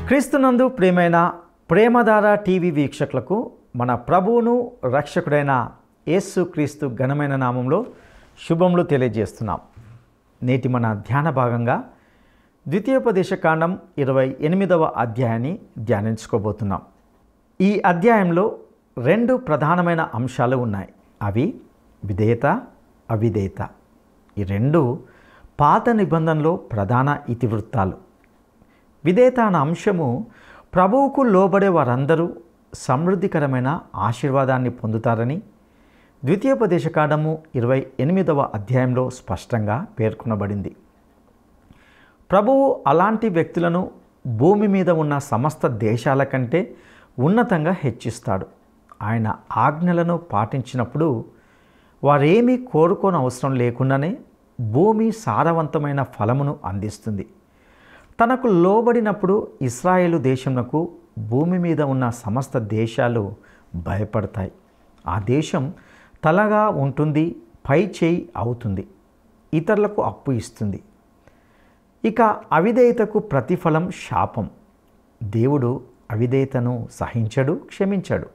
క్రీస్తునందు ప్రియమైన ప్రేమధార టీవీ వీక్షకులకు మన ప్రభువును రక్షకుడైన యేసు క్రీస్తు ఘనమైన నామంలో శుభములు తెలియజేస్తున్నాం. నేటి మన ధ్యాన భాగంగా ద్వితీయోపదేశకాండం 28వ అధ్యాయాన్ని ధ్యానించుకోబోతున్నాం. ఈ అధ్యాయంలో రెండు ప్రధానమైన అంశాలు ఉన్నాయి. అవి విధేయత, అవిధేయత. ఈ రెండు పాత నిబంధనలో ప్రధాన ఇతివృత్తాలు. విధేయత అన్న అంశము ప్రభువుకు లోబడే వారందరూ సమృద్ధికరమైన ఆశీర్వాదాన్ని పొందుతారని ద్వితీయోపదేశకాండము 28వ అధ్యాయంలో స్పష్టంగా పేర్కొనబడింది. ప్రభువు అలాంటి వ్యక్తులను భూమి మీద ఉన్న సమస్త దేశాల కంటే ఉన్నతంగా హెచ్చిస్తాడు. ఆయన ఆజ్ఞలను పాటించినప్పుడు వారేమీ కోరుకోని అవసరం లేకుండానే భూమి సారవంతమైన ఫలమును అందిస్తుంది. తనకు లోబడినప్పుడు ఇశ్రాయేలు దేశమునకు భూమి మీద ఉన్న సమస్త దేశాలు భయపడతాయి. ఆ దేశం తలగా ఉంటుంది, పై చేయి అవుతుంది, ఇతరులకు అప్పు ఇస్తుంది. ఇక అవిధేయతకు ప్రతిఫలం శాపం. దేవుడు అవిధేయతను సహించడు, క్షమించడు.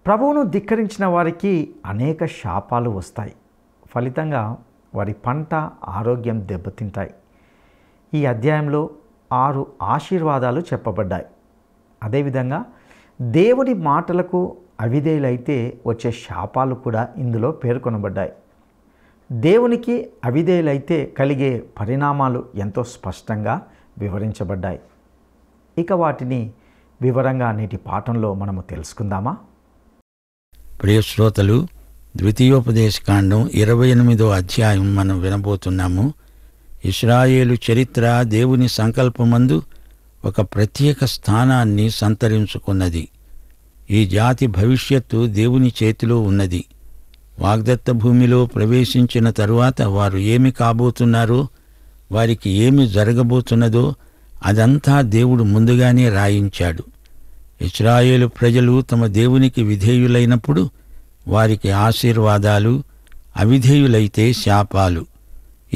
ప్రభువును ధిక్కరించిన వారికి అనేక శాపాలు వస్తాయి. ఫలితంగా వారి పంట, ఆరోగ్యం దెబ్బతింటాయి. ఈ అధ్యాయంలో 6 ఆశీర్వాదాలు చెప్పబడ్డాయి. అదేవిధంగా దేవుడి మాటలకు అవిధేయులైతే వచ్చే శాపాలు కూడా ఇందులో పేర్కొనబడ్డాయి. దేవునికి అవిధేయులైతే కలిగే పరిణామాలు ఎంతో స్పష్టంగా వివరించబడ్డాయి. ఇక వాటిని వివరంగా నేటి పాఠంలో మనము తెలుసుకుందామా? ప్రియ శ్రోతలు, ద్వితీయోపదేశకాండం 28వ అధ్యాయం మనం వినబోతున్నాము. ఇశ్రాయేలు చరిత్ర దేవుని సంకల్పమందు ఒక ప్రత్యేక స్థానాన్ని సంతరించుకున్నది. ఈ జాతి భవిష్యత్తు దేవుని చేతిలో ఉన్నది. వాగ్దత్త భూమిలో ప్రవేశించిన తరువాత వారు ఏమి కాబోతున్నారో, వారికి ఏమి జరగబోతున్నదో అదంతా దేవుడు ముందుగానే రాయించాడు. ఇశ్రాయేలు ప్రజలు తమ దేవునికి విధేయులైనప్పుడు వారికి ఆశీర్వాదాలు, అవిధేయులైతే శాపాలు.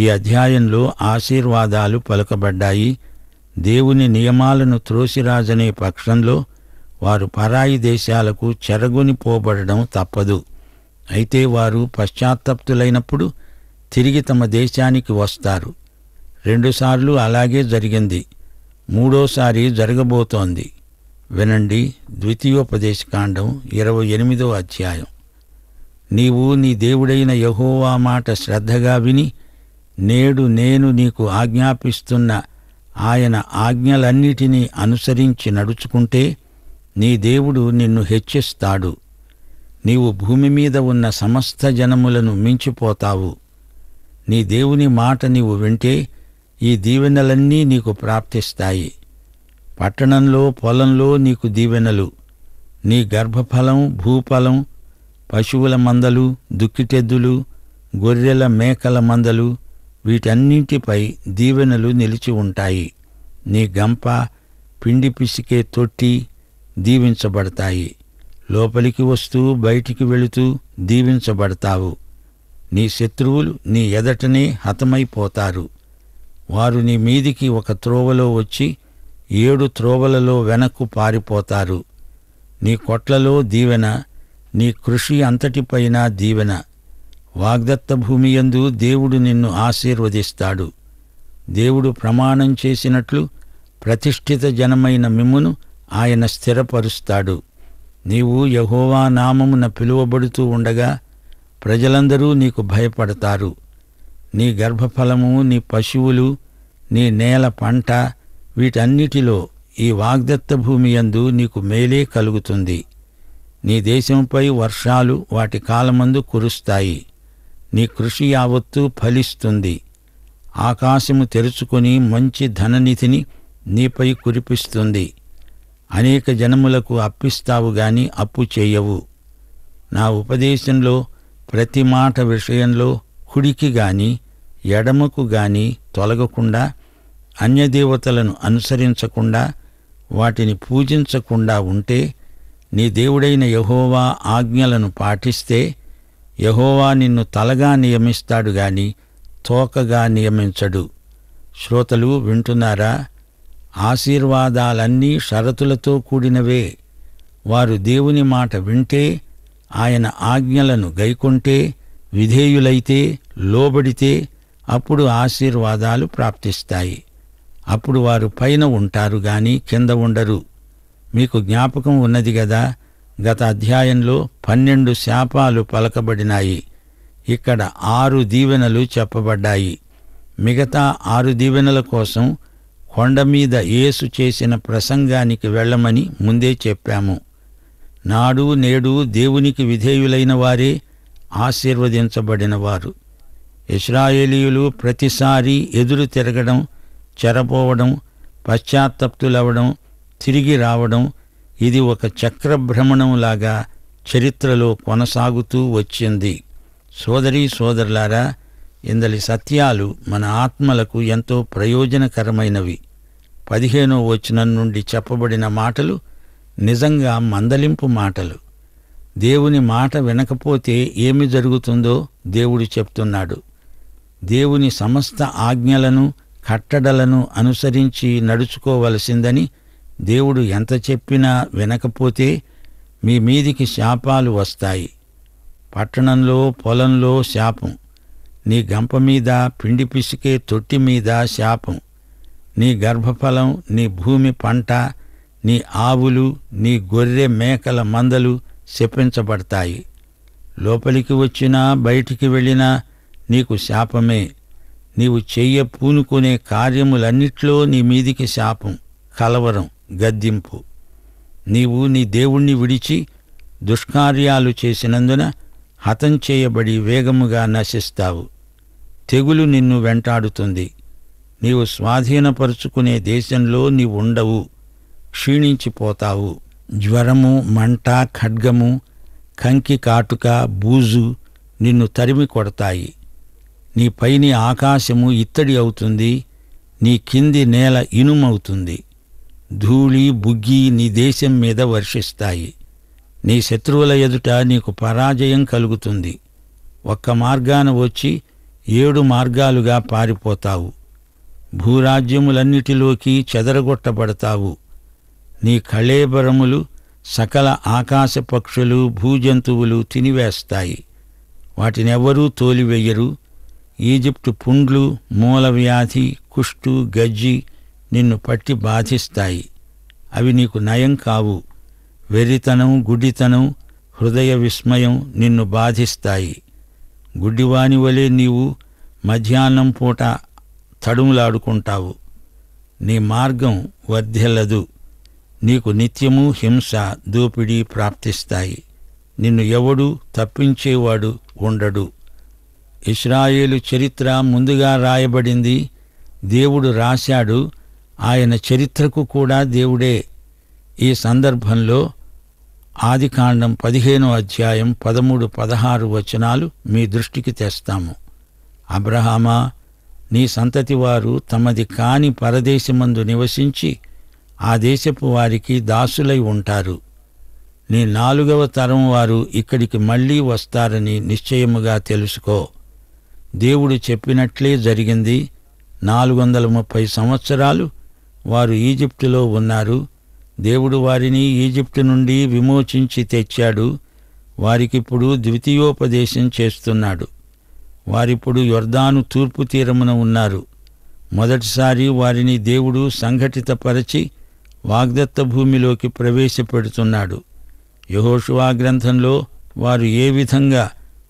ఈ అధ్యాయంలో ఆశీర్వాదాలు పలుకబడ్డాయి. దేవుని నియమాలను త్రోసిరాజనే పక్షంలో వారు పరాయి దేశాలకు చెరగొనిపోబడడం తప్పదు. అయితే వారు పశ్చాత్తప్తులైనప్పుడు తిరిగి తమ దేశానికి వస్తారు. 2 సార్లు అలాగే జరిగింది. 3వసారి జరగబోతోంది. వినండి, ద్వితీయోపదేశకాండం 28వ అధ్యాయం. నీవు నీ దేవుడైన యెహోవా మాట శ్రద్ధగా విని నేడు నేను నీకు ఆజ్ఞాపిస్తున్న ఆయన ఆజ్ఞలన్నిటినీ అనుసరించి నడుచుకుంటే నీ దేవుడు నిన్ను హెచ్చిస్తాడు. నీవు భూమి మీద ఉన్న సమస్త జనములను మించిపోతావు. నీ దేవుని మాట నీవు వింటే ఈ దీవెనలన్నీ నీకు ప్రాప్తిస్తాయి. పట్టణంలో, పొలంలో నీకు దీవెనలు. నీ గర్భఫలం, భూఫలం, పశువుల మందలు, దుక్కిటెద్దులు, గొర్రెల మేకల మందలు, వీటన్నింటిపై దీవెనలు నిలిచి ఉంటాయి. నీ గంప, పిండి పిసికే తొట్టి దీవించబడతాయి. లోపలికి వస్తూ బయటికి వెళుతూ దీవించబడతావు. నీ శత్రువులు నీ ఎదటనే హతమైపోతారు. వారు నీ మీదికి ఒక త్రోవలో వచ్చి 7 త్రోవలలో వెనక్కు పారిపోతారు. నీ కొట్లలో దీవెన, నీ కృషి అంతటిపైన దీవెన. వాగ్దత్త భూమియందు దేవుడు నిన్ను ఆశీర్వదిస్తాడు. దేవుడు ప్రమాణం చేసినట్లు ప్రతిష్ఠిత జనమైన మిమ్మును ఆయన స్థిరపరుస్తాడు. నీవు యెహోవా నామమున పిలువబడుతూ ఉండగా ప్రజలందరూ నీకు భయపడతారు. నీ గర్భఫలము, నీ పశువులు, నీ నేల పంట, వీటన్నిటిలో ఈ వాగ్దత్త భూమియందు నీకు మేలే కలుగుతుంది. నీ దేశంపై వర్షాలు వాటి కాలమందు కురుస్తాయి. నీ కృషి యావత్తూ ఫలిస్తుంది. ఆకాశము తెరుచుకొని మంచి ధననిధిని నీపై కురిపిస్తుంది. అనేక జనములకు అప్పిస్తావు గాని అప్పు చేయవు. నా ఉపదేశంలో ప్రతి మాట విషయంలో కుడికి గాని ఎడమకు గాని తొలగకుండా, అన్యదేవతలను అనుసరించకుండా, వాటిని పూజించకుండా ఉంటే, నీ దేవుడైన యెహోవా ఆజ్ఞలను పాటిస్తే యెహోవా నిన్ను తలగా నియమిస్తాడు గాని తోకగా నియమించడు. శ్రోతలు వింటున్నారా? ఆశీర్వాదాలన్నీ షరతులతో కూడినవే. వారు దేవుని మాట వింటే, ఆయన ఆజ్ఞలను గైకొంటే, విధేయులైతే, లోబడితే అప్పుడు ఆశీర్వాదాలు ప్రాప్తిస్తాయి. అప్పుడు వారు పైన ఉంటారు గాని కింద ఉండరు. మీకు జ్ఞాపకం ఉన్నది గదా, గత అధ్యాయంలో 12 శాపాలు పలకబడినాయి. ఇక్కడ 6 దీవెనలు చెప్పబడ్డాయి. మిగతా 6 దీవెనల కోసం కొండమీద యేసు చేసిన ప్రసంగానికి వెళ్ళమని ముందే చెప్పాము. నాడు నేడు దేవునికి విధేయులైన వారే ఆశీర్వదించబడినవారు. ఇశ్రాయేలీయులు ప్రతిసారి ఎదురు తిరగడం, చెరపోవడం, పశ్చాత్తప్తులవడం, తిరిగి రావడం, ఇది ఒక చక్రభ్రమణంలాగా చరిత్రలో కొనసాగుతూ వచ్చింది. సోదరీ సోదరులారా, ఇందలి సత్యాలు మన ఆత్మలకు ఎంతో ప్రయోజనకరమైనవి. 15వ వచనం నుండి చెప్పబడిన మాటలు నిజంగా మందలింపు మాటలు. దేవుని మాట వినకపోతే ఏమి జరుగుతుందో దేవుడు చెప్తున్నాడు. దేవుని సమస్త ఆజ్ఞలను, కట్టడలను అనుసరించి నడుచుకోవలసిందని దేవుడు ఎంత చెప్పినా వినకపోతే మీ మీదికి శాపాలు వస్తాయి. పట్టణంలో, పొలంలో శాపం, నీ గంప మీద, పిండి పిసికే తొట్టి మీద శాపం, నీ గర్భఫలం, నీ భూమి పంట, నీ ఆవులు, నీ గొర్రె మేకల మందలు శపించబడతాయి. లోపలికి వచ్చినా బయటికి వెళ్ళినా నీకు శాపమే. నీవు పూనుకునే కార్యములన్నిట్లో నీ మీదికి శాపం, కలవరం, గద్దింపు. నీవు నీ దేవుణ్ణి విడిచి దుష్కార్యాలు చేసినందున హతం చేయబడి వేగముగా నశిస్తావు. తెగులు నిన్ను వెంటాడుతుంది. నీవు స్వాధీనపరుచుకునే దేశంలో నీవుండవు, క్షీణించిపోతావు. జ్వరము, మంట, ఖడ్గము, కంకి కాటుక, బూజు నిన్ను తరిమి కొడతాయి. నీ పైని ఆకాశము ఇత్తడి అవుతుంది, నీ కింది నేల ఇనుమవుతుంది. ధూళి, బుగ్గి నీ దేశం మీద వర్షిస్తాయి. నీ శత్రువుల ఎదుట నీకు పరాజయం కలుగుతుంది. ఒక్క మార్గాన వచ్చి 7 మార్గాలుగా పారిపోతావు. భూరాజ్యములన్నిటిలోకి చెదరగొట్టబడతావు. నీ కళేబరములు సకల ఆకాశ పక్షులు, భూజంతువులు తినివేస్తాయి. వాటినెవ్వరూ తోలివెయ్యరు. ఈజిప్టు పుండ్లు, మూలవ్యాధి, కుష్టు, గజ్జి నిన్ను పట్టి బాధిస్తాయి. అవి నీకు నయం కావు. వెర్రితనం, గుడ్డితనం, హృదయ విస్మయం నిన్ను బాధిస్తాయి. గుడ్డివాని వలె నీవు మధ్యాహ్నం పూట తడుములాడుకుంటావు. నీ మార్గం వర్ధిల్లదు. నీకు నిత్యము హింస, దోపిడీ ప్రాప్తిస్తాయి. నిన్ను ఎవడు తప్పించేవాడు ఉండడు. ఇశ్రాయేలు చరిత్ర ముందుగా రాయబడింది. దేవుడు రాశాడు. ఆయన చరిత్రకు కూడా దేవుడే. ఈ సందర్భంలో ఆదికాండం 15వ అధ్యాయం 13, 16 వచనాలు మీ దృష్టికి తెస్తాము. అబ్రహామా, నీ సంతతి వారు తమది కాని పరదేశమందు నివసించి ఆ దేశపు వారికి దాసులై ఉంటారు. నీ 4వ తరం వారు ఇక్కడికి మళ్లీ వస్తారని నిశ్చయముగా తెలుసుకో. దేవుడు చెప్పినట్లే జరిగింది. 430 సంవత్సరాలు వారు ఈజిప్టులో ఉన్నారు. దేవుడు వారిని ఈజిప్టు నుండి విమోచించి తెచ్చాడు. వారికిప్పుడు ద్వితీయోపదేశం చేస్తున్నాడు. వారిప్పుడు యొర్దాను తూర్పు తీరమున ఉన్నారు. మొదటిసారి వారిని దేవుడు సంఘటితపరచి వాగ్దత్త భూమిలోకి ప్రవేశపెడుతున్నాడు. యెహోషువ గ్రంథంలో వారు ఏ విధంగా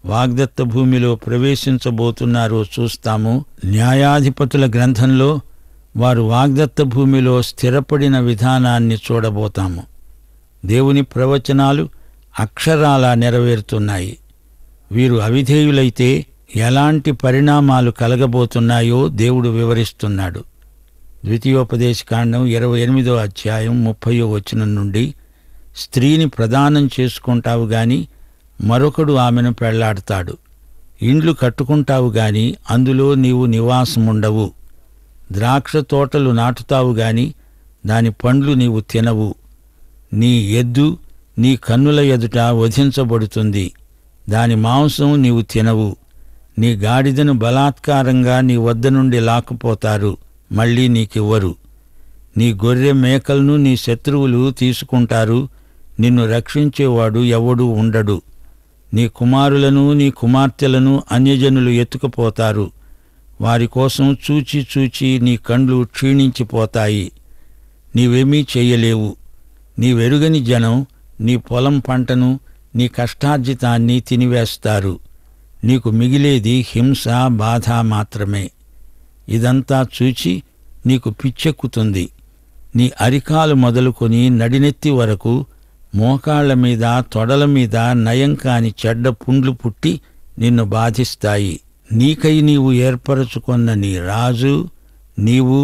వాగ్దత్త భూమిలో ప్రవేశించబోతున్నారో చూస్తాము. న్యాయాధిపతుల గ్రంథంలో వారు వాగ్దత్త భూమిలో స్థిరపడిన విధానాన్ని చూడబోతాము. దేవుని ప్రవచనాలు అక్షరాలా నెరవేరుతున్నాయి. వీరు అవిధేయులైతే ఎలాంటి పరిణామాలు కలగబోతున్నాయో దేవుడు వివరిస్తున్నాడు. ద్వితీయోపదేశకాండం 28వ అధ్యాయం 30వ వచనం నుండి, స్త్రీని ప్రదానం చేసుకుంటావు గాని మరొకడు ఆమెను పెళ్లాడతాడు. ఇండ్లు కట్టుకుంటావు గాని అందులో నీవు నివాసముండవు. ద్రాక్ష తోటలు నాటుతావు గాని దాని పండ్లు నీవు తినవు. నీ ఎద్దు నీ కన్నుల ఎదుట వధించబడుతుంది, దాని మాంసం నీవు తినవు. నీ గాడిదను బలాత్కారంగా నీ వద్ద నుండి లాక్కుపోతారు, మళ్లీ నీకివ్వరు. నీ గొర్రె మేకలను నీ శత్రువులు తీసుకుంటారు, నిన్ను రక్షించేవాడు ఎవడూ ఉండడు. నీ కుమారులను నీ కుమార్తెలను అన్యజనులు ఎత్తుకుపోతారు. వారి కోసం చూచి చూచి నీ కండ్లు క్షీణించిపోతాయి. నీవేమీ చెయ్యలేవు. నీవెరుగని జనం నీ పొలం పంటను, నీ కష్టార్జితాన్ని తినివేస్తారు. నీకు మిగిలేది హింస, బాధ మాత్రమే. ఇదంతా చూచి నీకు పిచ్చెక్కుతుంది. నీ అరికాలు మొదలుకొని నడినెత్తి వరకు మోకాళ్ల మీద, తొడల మీద నయం కాని చెడ్డ పుండ్లు పుట్టి నిన్ను బాధిస్తాయి. నీకై నీవు ఏర్పరచుకొన్న నీ రాజు, నీవు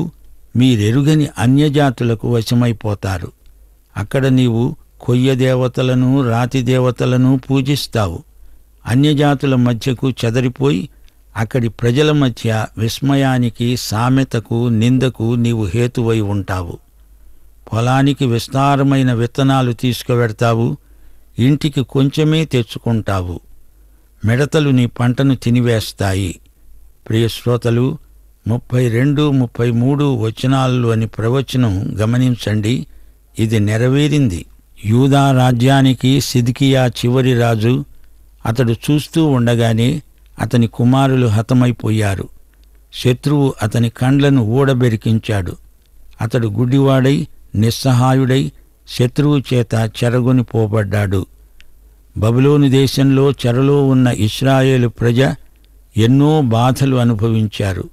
మీరెరుగని అన్యజాతులకు వశమైపోతారు. అక్కడ నీవు కొయ్య దేవతలను, రాతి దేవతలను పూజిస్తావు. అన్యజాతుల మధ్యకు చెదరిపోయి అక్కడి ప్రజల మధ్య విస్మయానికి, సామెతకు, నిందకు నీవు హేతువై ఉంటావు. పొలానికి విస్తారమైన విత్తనాలు తీసుకువెడతావు, ఇంటికి కొంచెమే తెచ్చుకుంటావు. మిడతలు నీ పంటను తినివేస్తాయి. ప్రియశ్రోతలు, 32, 33 వచనాల్లోని ప్రవచనం గమనించండి. ఇది నెరవేరింది. యూదా రాజ్యానికి సిద్కియా చివరి రాజు. అతడు చూస్తూ ఉండగానే అతని కుమారులు హతమైపోయారు. శత్రువు అతని కండ్లను ఊడబెరికించాడు. అతడు గుడ్డివాడై, నిస్సహాయుడై శత్రువు చేత చెరగొని పోబడ్డాడు. బబులోను దేశంలో చెరలో ఉన్న ఇశ్రాయేలు ప్రజ ఎన్నో బాధలు అనుభవించారు.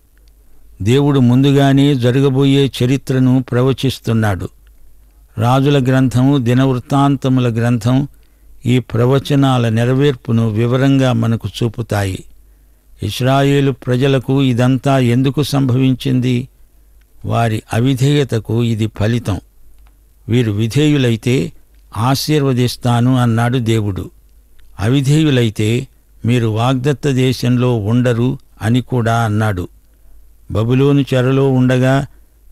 దేవుడు ముందుగానే జరగబోయే చరిత్రను ప్రవచిస్తున్నాడు. రాజుల గ్రంథం, దినవృత్తాంతముల గ్రంథం ఈ ప్రవచనాల నెరవేర్పును వివరంగా మనకు చూపుతాయి. ఇశ్రాయేలు ప్రజలకు ఇదంతా ఎందుకు సంభవించింది? వారి అవిధేయతకు ఇది ఫలితం. వీరు విధేయులైతే ఆశీర్వదిస్తాను అన్నాడు దేవుడు. అవిధేయులైతే మీరు వాగ్దత్త దేశంలో ఉండరు అని కూడా అన్నాడు. బబులోను చెరలో ఉండగా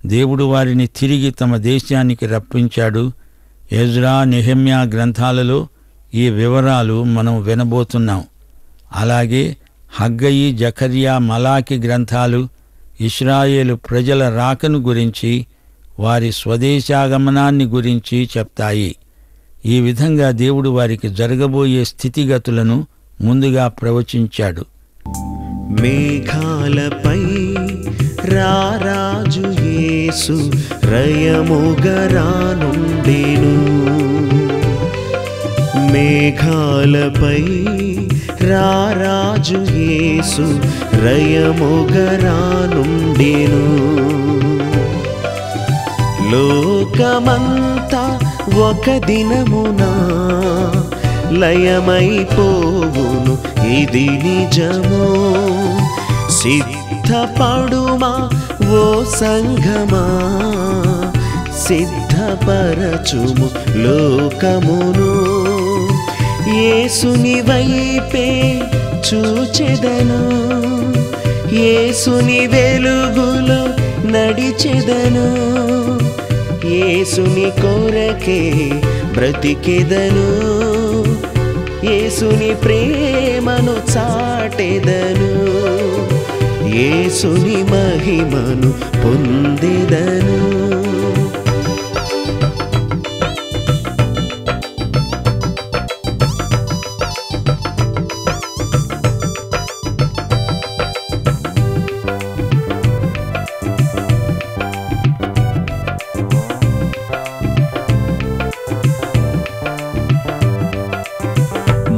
దేవుడు వారిని తిరిగి తమ దేశానికి రప్పించాడు. ఎజ్రా, నెహెమ్యా గ్రంథాలలో ఈ వివరాలు మనం వినబోతున్నాం. అలాగే హగ్గయి, జకర్యా, మలాకి గ్రంథాలు ఇశ్రాయేలు ప్రజల రాకను గురించి, వారి స్వదేశాగమనాన్ని గురించి చెప్తాయి. ఈ విధంగా దేవుడు వారికి జరగబోయే స్థితిగతులను ముందుగా ప్రవచించాడు. మేఘాలపై రారాజు యేసు రయముగరానుండెను. మేఘాలపై రారాజు యేసు రయముగరానుండెను. లోకమంతా ఒక దినమున లయమైపోవును, ఇది నిజము. సిద్ధపడుమా ఓ సంఘమా, సిద్ధపరచుము లోకమును. యేసుని వైపే చూచెదను, యేసుని వెలుగులో నడిచెదను. యేసుని కొరకే బ్రతికెదను, యేసుని ప్రేమను చాటెదను, యేసుని మహిమను పొందెదను.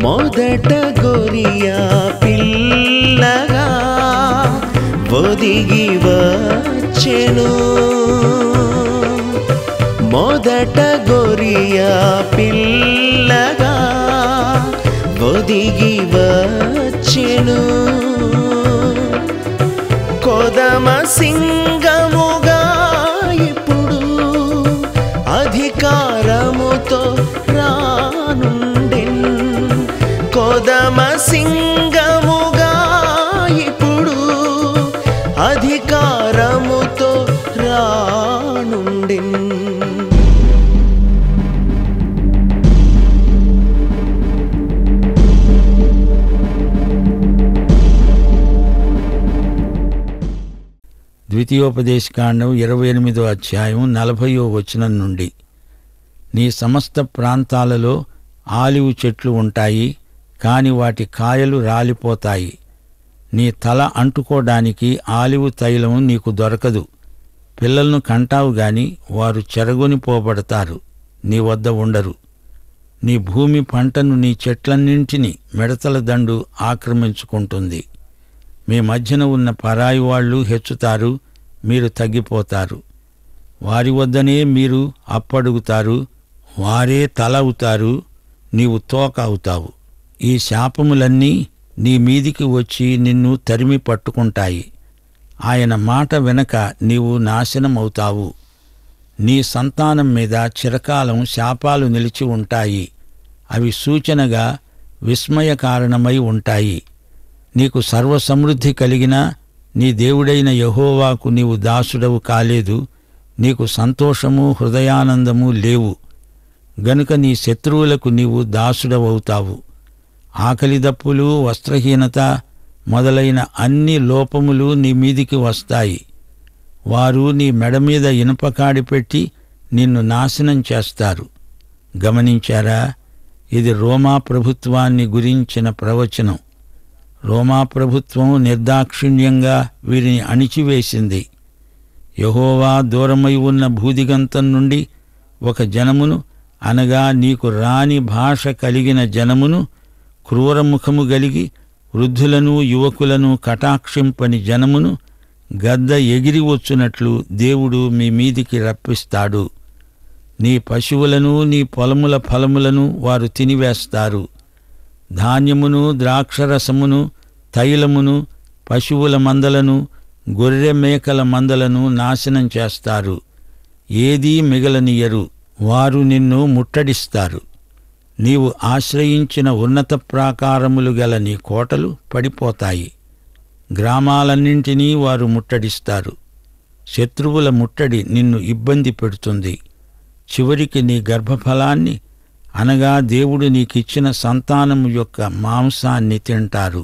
మొదట గొరియా పిల్లగా ఒదిగి వచ్చెను. మొదట గొరియా పిల్లగా ఒదిగి వచ్చెను. కొదమ సింగముగా ఇప్పుడు అధికారముతో రానుండెన్. కొదమ సింగముగా ఇప్పుడు అధికారముతో రానుండెన్. ద్వితీయోపదేశకాండం 28వ అధ్యాయం 40వ వచనం నుండి. నీ సమస్త ప్రాంతాలలో ఆలివ్ చెట్లు ఉంటాయి, కాని వాటి కాయలు రాలిపోతాయి. నీ తల అంటుకోవడానికి ఆలివ్ తైలం నీకు దొరకదు. పిల్లలను కంటావు గాని వారు చెరగొని పోబడతారు, నీ వద్ద ఉండరు. నీ భూమి పంటను, నీ చెట్లన్నింటినీ మిడతల దండు ఆక్రమించుకుంటుంది. మీ మధ్యన ఉన్న పరాయి వాళ్ళు హెచ్చుతారు, మీరు తగ్గిపోతారు. వారి వద్దనే మీరు అప్పడుగుతారు, వారే తల అవుతారు, నీవు తోక అవుతావు. ఈ శాపములన్నీ నీ మీదికి వచ్చి నిన్ను తరిమి పట్టుకుంటాయి. ఆయన మాట వెనక నీవు నాశనమవుతావు. నీ సంతానం మీద చిరకాలం శాపాలు నిలిచి ఉంటాయి. అవి సూచనగా విస్మయకారణమై ఉంటాయి. నీకు సర్వసమృద్ధి కలిగినా నీ దేవుడైన యెహోవాకు నీవు దాసుడవు కాలేదు. నీకు సంతోషము, హృదయానందము లేవు. గనుక నీ శత్రువులకు నీవు దాసుడవవుతావు. ఆకలిదప్పులు, వస్త్రహీనత మొదలైన అన్ని లోపములు నీ మీదికి వస్తాయి. వారు నీ మెడ మీద ఇనుపకాడి పెట్టి నిన్ను నాశనం చేస్తారు. గమనించారా? ఇది రోమా ప్రభుత్వాన్ని గురించిన ప్రవచనం. రోమా ప్రభుత్వం నిర్దాక్షిణ్యంగా వీరిని అణిచివేసింది. యెహోవా దూరమై ఉన్న భూదిగంతం నుండి ఒక జనమును, అనగా నీకు రాని భాష కలిగిన జనమును, క్రూరముఖము గలిగి వృద్ధులను యువకులను కటాక్షింపని జనమును గద్ద ఎగిరి వచ్చునట్లు దేవుడు మీ మీదికి రప్పిస్తాడు. నీ పశువులను, నీ పొలముల ఫలములను వారు తినివేస్తారు. ధాన్యమును, ద్రాక్షరసమును, తైలమును, పశువుల మందలను, గొర్రె మేకల మందలను నాశనం చేస్తారు. ఏదీ మిగలనియరు. వారు నిన్ను ముట్టడిస్తారు. నీవు ఆశ్రయించిన ఉన్నత ప్రాకారములు గల నీ కోటలు పడిపోతాయి. గ్రామాలన్నింటినీ వారు ముట్టడిస్తారు. శత్రువుల ముట్టడి నిన్ను ఇబ్బంది పెడుతుంది. చివరికి నీ గర్భఫలాన్ని, అనగా దేవుడు నీకిచ్చిన సంతానము యొక్క మాంసాన్ని తింటారు.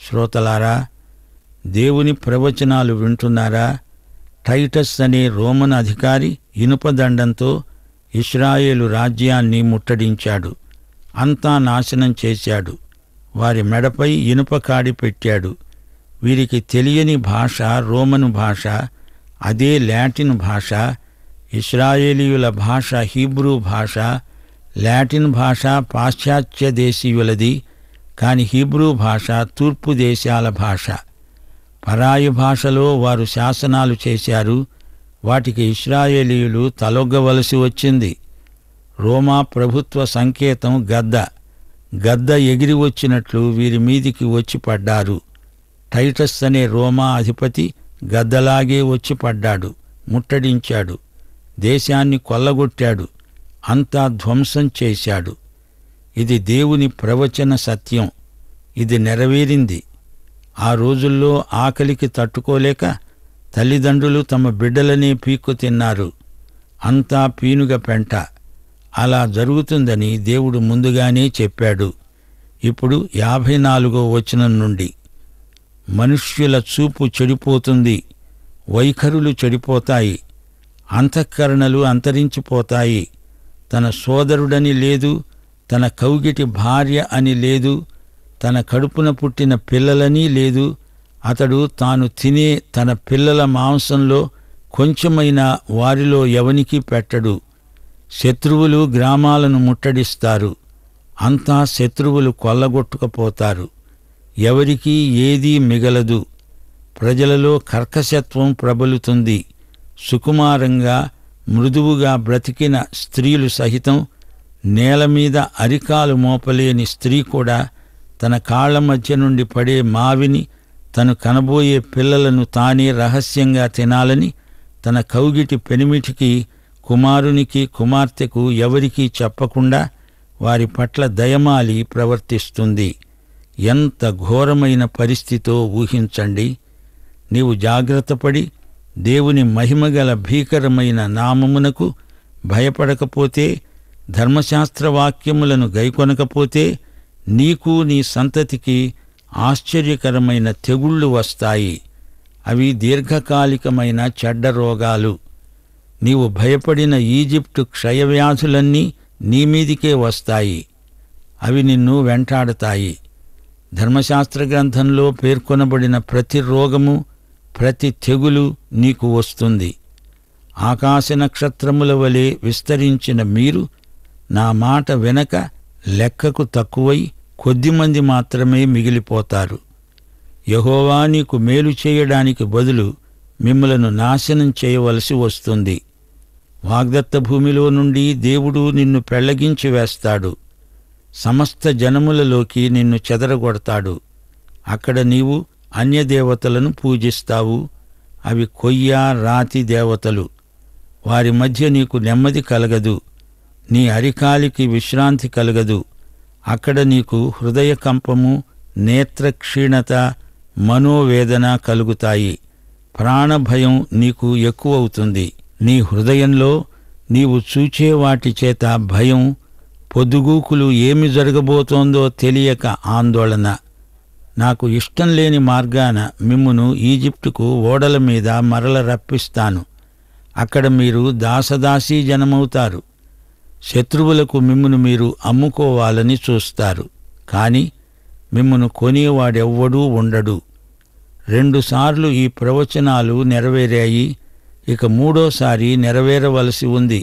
శ్రోతలారా, దేవుని ప్రవచనాలు వింటున్నారా? టైటస్ అనే రోమన్ అధికారి ఇనుపదండంతో ఇశ్రాయేలు రాజ్యాన్ని ముట్టడించాడు. అంతా నాశనం చేశాడు. వారి మెడపై ఇనుప కాడి పెట్టాడు. వీరికి తెలియని భాష రోమను భాష, అదే లాటిన్ భాష. ఇశ్రాయేలీయుల భాష హీబ్రూ భాష. లాటిన్ భాష పాశ్చాత్య దేశీయులది, కాని హీబ్రూ భాష తూర్పు దేశాల భాష. పరాయి భాషలో వారు శాసనాలు చేశారు. వాటికి ఇశ్రాయేలీయులు తలొగ్గవలసి వచ్చింది. రోమా ప్రభుత్వ సంకేతం గద్ద. గద్ద ఎగిరి వచ్చినట్లు వీరి మీదికి వచ్చి పడ్డారు. టైటస్ అనే రోమా అధిపతి గద్దలాగే వచ్చి పడ్డాడు. ముట్టడించాడు. దేశాన్ని కొల్లగొట్టాడు. అంతా ధ్వంసం చేశాడు. ఇది దేవుని ప్రవచన సత్యం. ఇది నెరవేరింది. ఆ రోజుల్లో ఆకలికి తట్టుకోలేక తల్లిదండ్రులు తమ బిడ్డలనే పీక్కు తిన్నారు. అంతా పీనుగ పెంట. అలా జరుగుతుందని దేవుడు ముందుగానే చెప్పాడు. ఇప్పుడు 54వ వచనం నుండి, మనుష్యుల చూపు చెడిపోతుంది, వైఖరులు చెడిపోతాయి, అంతఃకరణలు అంతరించిపోతాయి. తన సోదరుడని లేదు, తన కౌగిటి భార్య అని లేదు, తన కడుపున పుట్టిన పిల్లలని లేదు. అతడు తాను తినే తన పిల్లల మాంసంలో కొంచెమైనా వారిలో ఎవనికీ పెట్టడు. శత్రువులు గ్రామాలను ముట్టడిస్తారు. అంతా శత్రువులు కొల్లగొట్టుకుపోతారు. ఎవరికీ ఏదీ మిగలదు. ప్రజలలో కర్కశత్వం ప్రబలుతుంది. సుకుమారంగా మృదువుగా బ్రతికిన స్త్రీలు సహితం, నేలమీద అరికాలు మోపలేని స్త్రీ కూడా తన కాళ్ల మధ్య నుండి పడే మావిని, తను కనబోయే పిల్లలను తానే రహస్యంగా తినాలని తన కౌగిటి పెనిమిటికి, కుమారునికి, కుమార్తెకు ఎవరికీ చెప్పకుండా వారి పట్ల దయమాలి ప్రవర్తిస్తుంది. ఎంత ఘోరమైన పరిస్థితో ఊహించండి. నీవు జాగ్రత్తపడి దేవుని మహిమగల భీకరమైన నామమునకు భయపడకపోతే, ధర్మశాస్త్రవాక్యములను గైకొనకపోతే, నీకు నీ సంతతికి ఆశ్చర్యకరమైన తెగుళ్ళు వస్తాయి. అవి దీర్ఘకాలికమైన చెడ్డ రోగాలు. నీవు భయపడిన ఈజిప్టు క్షయవ్యాధులన్నీ నీ మీదికే వస్తాయి. అవి నిన్ను వెంటాడతాయి. ధర్మశాస్త్ర గ్రంథంలో పేర్కొనబడిన ప్రతి రోగము, ప్రతి తెగులు నీకు వస్తుంది. ఆకాశ నక్షత్రముల వలె విస్తరించిన మీరు నా మాట వెనక లెక్కకు తక్కువై కొద్దిమంది మాత్రమే మిగిలిపోతారు. యెహోవా నీకు మేలు చేయడానికి బదులు మిమ్మలను నాశనం చేయవలసి వస్తుంది. వాగ్దత్త భూమిలో నుండి దేవుడు నిన్ను పెళ్లగించి వేస్తాడు. సమస్త జనములలోకి నిన్ను చెదరగొడతాడు. అక్కడ నీవు అన్యదేవతలను పూజిస్తావు. అవి కొయ్య, రాతి దేవతలు. వారి మధ్య నీకు నెమ్మది కలగదు. నీ అరికాలికి విశ్రాంతి కలగదు. అక్కడ నీకు హృదయ కంపము, నేత్రక్షీణత, మనోవేదన కలుగుతాయి. ప్రాణభయం నీకు ఎక్కువవుతుంది. నీ హృదయంలో నీవు చూచే వాటి చేత భయం, పొద్దుగూకులు ఏమి జరగబోతోందో తెలియక ఆందోళన. నాకు ఇష్టం లేని మార్గాన మిమ్మును ఈజిప్టుకు ఓడల మీద మరల రప్పిస్తాను. అక్కడ మీరు దాసదాసీ జనమవుతారు. శత్రువులకు మిమ్మును మీరు అమ్ముకోవాలని చూస్తారు. కాని మిమ్మును కొనేవాడెవ్వడూ ఉండడు. 2 సార్లు ఈ ప్రవచనాలు నెరవేరాయి. ఇక 3వసారి నెరవేరవలసి ఉంది.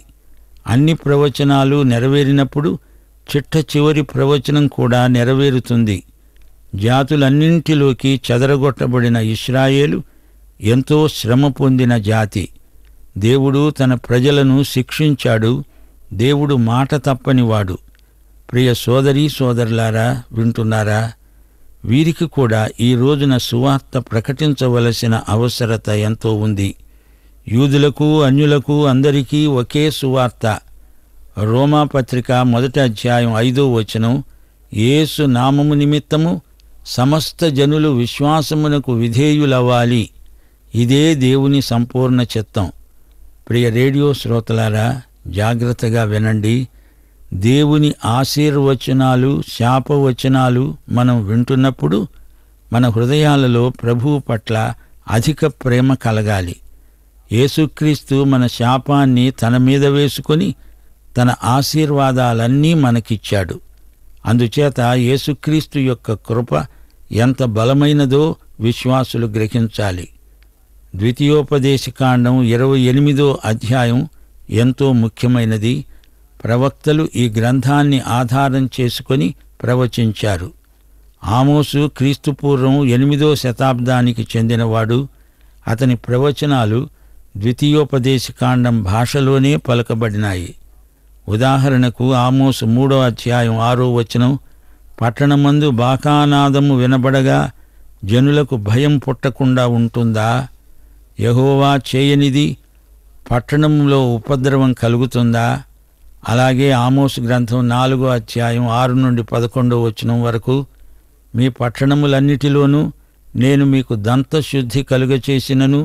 అన్ని ప్రవచనాలు నెరవేరినప్పుడు చిట్ట చివరి ప్రవచనం కూడా నెరవేరుతుంది. జాతులన్నింటిలోకి చెదరగొట్టబడిన ఇశ్రాయేలు ఎంతో శ్రమ పొందిన జాతి. దేవుడు తన ప్రజలను శిక్షించాడు. దేవుడు మాట తప్పనివాడు. ప్రియ సోదరీ సోదరులారా, వింటున్నారా? వీరికి కూడా ఈ రోజున సువార్త ప్రకటించవలసిన అవసరత ఎంతో ఉంది. యూదులకు, అన్యులకు అందరికీ ఒకే సువార్త. రోమాపత్రిక 1వ అధ్యాయం 5వ వచనం, యేసు నామము నిమిత్తము సమస్త జనులు విశ్వాసమునకు విధేయులవ్వాలి. ఇదే దేవుని సంపూర్ణ చిత్తం. ప్రియ రేడియో శ్రోతలారా, జాగ్రత్తగా వినండి. దేవుని ఆశీర్వచనాలు, శాపవచనాలు మనం వింటున్నప్పుడు మన హృదయాలలో ప్రభువు పట్ల అధిక ప్రేమ కలగాలి. యేసుక్రీస్తు మన శాపాన్ని తన మీద వేసుకొని తన ఆశీర్వాదాలన్నీ మనకిచ్చాడు. అందుచేత యేసుక్రీస్తు యొక్క కృప ఎంత బలమైనదో విశ్వాసులు గ్రహించాలి. ద్వితీయోపదేశకాండం 28వ అధ్యాయం ఎంతో ముఖ్యమైనది. ప్రవక్తలు ఈ గ్రంథాన్ని ఆధారం చేసుకొని ప్రవచించారు. ఆమోసు క్రీస్తుపూర్వం 8వ శతాబ్దానికి చెందినవాడు. అతని ప్రవచనాలు ద్వితీయోపదేశకాండం భాషలోనే పలకబడినాయి. ఉదాహరణకు ఆమోసు 3వ అధ్యాయం 6వ వచనం, పట్టణమందు బాకానాదము వినబడగా జనులకు భయం పుట్టకుండా ఉంటుందా? యెహోవా చేయనిది పట్టణంలో ఉపద్రవం కలుగుతుందా? అలాగే ఆమోసు గ్రంథం 4వ అధ్యాయం 6 నుండి 11వ వచనం వరకు, మీ పట్టణములన్నిటిలోనూ నేను మీకు దంతశుద్ధి కలుగచేసినను,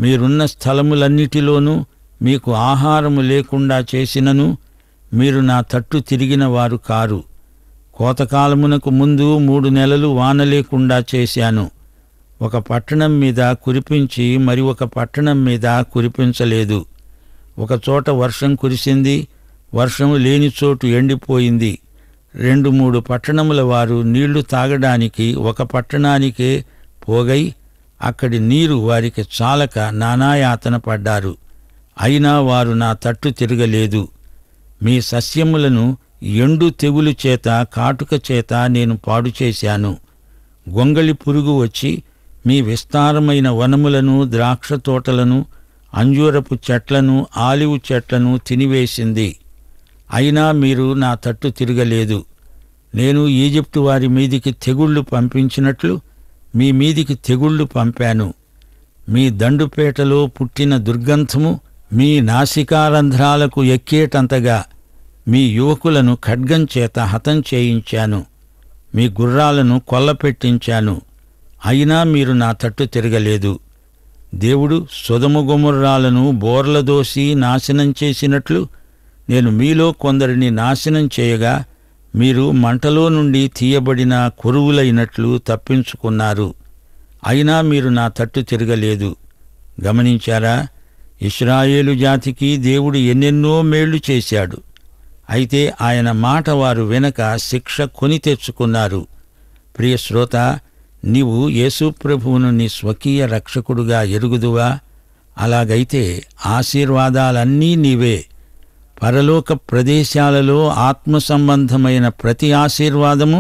మీరున్న స్థలములన్నిటిలోనూ మీకు ఆహారము లేకుండా చేసినను మీరు నా తట్టు తిరిగిన వారు కారు. కోతకాలమునకు ముందు 3 నెలలు వాన లేకుండా చేశాను. ఒక పట్టణం మీద కురిపించి మరి ఒక పట్టణం మీద కురిపించలేదు. ఒక చోట వర్షం కురిసింది, వర్షం లేని చోటు ఎండిపోయింది. 2-3 పట్టణముల వారు నీళ్లు తాగడానికి ఒక పట్టణానికే పోగై అక్కడి నీరు వారికి చాలక నానాయాతన పడ్డారు. అయినా వారు నా తట్టు తిరగలేదు. మీ సస్యములను ఎండు తెగులు చేత, కాటుక చేత నేను పాడు చేశాను. గొంగళి పురుగు వచ్చి మీ విస్తారమైన వనములను, ద్రాక్ష తోటలను, అంజూరపు చెట్లను, ఆలివు చెట్లను తినివేసింది. అయినా మీరు నా తట్టు తిరగలేదు. నేను ఈజిప్టు వారి మీదికి తెగుళ్లు పంపించినట్లు మీ మీదికి తెగుళ్లు పంపాను. మీ దండుపేటలో పుట్టిన దుర్గంధము మీ నాసికారంధ్రాలకు ఎక్కేటంతగా మీ యువకులను ఖడ్గం చేత హతం చేయించాను. మీ గుర్రాలను కొల్లపెట్టించాను. అయినా మీరు నా తట్టు తిరగలేదు. దేవుడు సొదొమ గొమొర్రాలను బోర్లదోసి నాశనం చేసినట్లు నేను మీలో కొందరిని నాశనం చేయగా మీరు మంటలో నుండి తీయబడిన కొరువులైనట్లు తప్పించుకున్నారు. అయినా మీరు నా తట్టు తిరగలేదు. గమనించారా? ఇశ్రాయేలు జాతికి దేవుడు ఎన్నెన్నో మేళ్లు చేశాడు. అయితే ఆయన మాట వారు వెనక శిక్ష కొని తెచ్చుకున్నారు. ప్రియ శ్రోత, నీవు యేసు ప్రభువును నీ స్వకీయ రక్షకుడుగా ఎరుగుదువా? అలాగైతే ఆశీర్వాదాలన్నీ నీవే. పరలోక ప్రదేశాలలో ఆత్మ సంబంధమైన ప్రతి ఆశీర్వాదము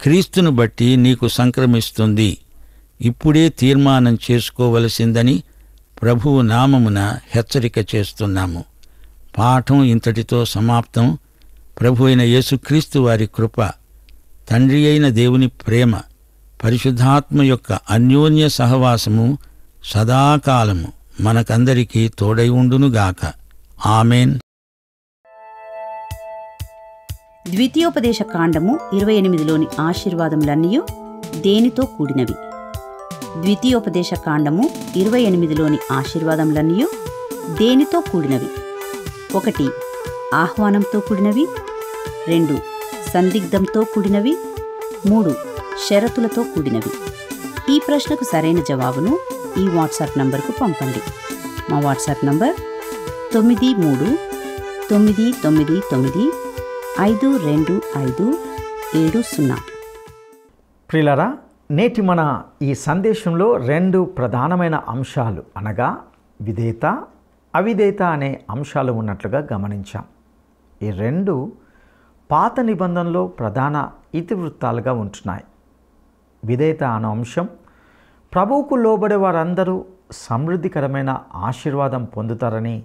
క్రీస్తును బట్టి నీకు సంక్రమిస్తుంది. ఇప్పుడే తీర్మానం చేసుకోవలసిందని ప్రభువు నామమున హెచ్చరిక చేస్తున్నాము. పాఠం ఇంతటితో సమాప్తం. ప్రభు అయిన యేసుక్రీస్తు వారి కృప, తండ్రి అయిన దేవుని ప్రేమ, పరిశుద్ధాత్మ యొక్క అన్యోన్య సహవాసము సదాకాలము మనకందరికీ తోడై ఉండునుగాక. ఆమెన్. ద్వితీయోపదేశ కాండము 28లోని ఆశీర్వాదములన్నీయు దేనితో కూడినవి? ద్వితీయోపదేశ కాండము 28లోని ఆశీర్వాదములన్నీయు దేనితో కూడినవి? 1 ఆహ్వానంతో కూడినవి, 2 సందిగ్ధంతో కూడినవి, 3 షరతులతో కూడినవి. ఈ ప్రశ్నకు సరైన జవాబును ఈ వాట్సాప్ నంబర్కు పంపండి. మా వాట్సాప్ నంబర్ 9399952570. ప్రియులారా, నేటి మన ఈ సందేశంలో 2 ప్రధానమైన అంశాలు అనగా విధేయత, అవిధేయత అనే అంశాలు ఉన్నట్లుగా గమనించాం. ఈ 2 పాత నిబంధనలో ప్రధాన ఇతివృత్తాలుగా ఉంటున్నాయి. విధేయత అనే అంశం, ప్రభువుకు లోబడే వారందరూ సమృద్ధికరమైన ఆశీర్వాదం పొందుతారని,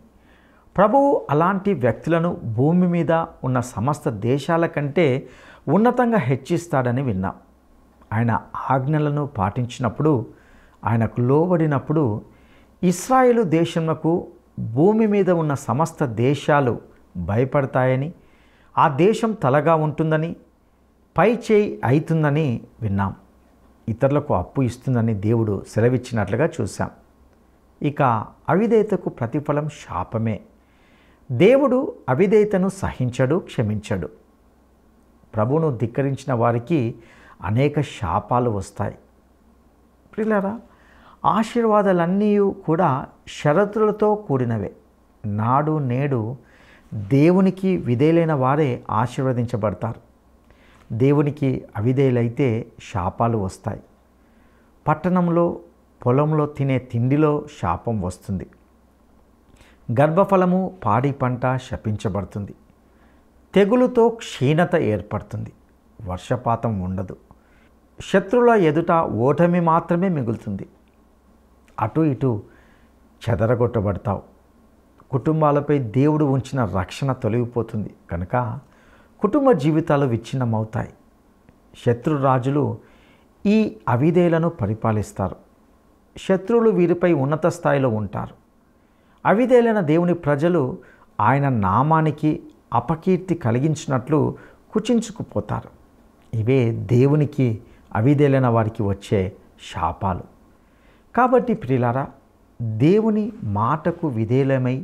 ప్రభువు అలాంటి వ్యక్తులను భూమి మీద ఉన్న సమస్త దేశాల కంటే ఉన్నతంగా హెచ్చిస్తాడని విన్నాం. ఆయన ఆజ్ఞలను పాటించినప్పుడు, ఆయనకు లోబడినప్పుడు ఇశ్రాయేలు దేశమునకు భూమి మీద ఉన్న సమస్త దేశాలు భయపడతాయని, ఆ దేశం తలగా ఉంటుందని, పై చేయి అవుతుందని విన్నాం. ఇతరులకు అప్పు ఇస్తుందని దేవుడు సెలవిచ్చినట్లుగా చూశాం. ఇక అవిధేయతకు ప్రతిఫలం శాపమే. దేవుడు అవిధేయతను సహించడు, క్షమించడు. ప్రభువును ధిక్కరించిన వారికి అనేక శాపాలు వస్తాయి. ప్రియులారా, ఆశీర్వాదాలన్నీ కూడా షరతులతో కూడినవే. నాడు నేడు దేవునికి విధేయులైన వారే ఆశీర్వదించబడతారు. దేవునికి అవిధేయులైతే శాపాలు వస్తాయి. పట్టణంలో, పొలంలో తినే తిండిలో శాపం వస్తుంది. గర్భఫలము, పాడి పంట శపించబడుతుంది. తెగులుతో క్షీణత ఏర్పడుతుంది. వర్షపాతం ఉండదు. శత్రువుల ఎదుట ఓటమి మాత్రమే మిగులుతుంది. అటు ఇటు చెదరగొట్టబడతావు. కుటుంబాలపై దేవుడు ఉంచిన రక్షణ తొలగిపోతుంది. కనుక కుటుంబ జీవితాలు విచ్ఛిన్నమవుతాయి. శత్రురాజులు ఈ అవిధేయులను పరిపాలిస్తారు. శత్రువులు వీరిపై ఉన్నత స్థాయిలో ఉంటారు. అవిధేయులైన దేవుని ప్రజలు ఆయన నామానికి అపకీర్తి కలిగించినట్లు కుచించుకుపోతారు. ఇవే దేవునికి అవిధేయులైన వారికి వచ్చే శాపాలు. కాబట్టి ప్రియులారా, దేవుని మాటకు విధేయులమై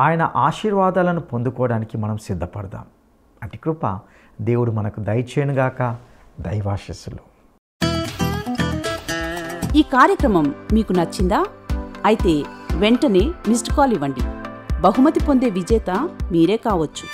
ఆయన ఆశీర్వాదాలను పొందుకోవడానికి మనం సిద్ధపడదాం. అటు కృప దేవుడు మనకు దయచేయునుగాక. దైవాశీస్సులు. ఈ కార్యక్రమం మీకు నచ్చిందా? అయితే వెంటనే మిస్డ్ కాల్ ఇవ్వండి. బహుమతి పొందే విజేత మీరే కావచ్చు.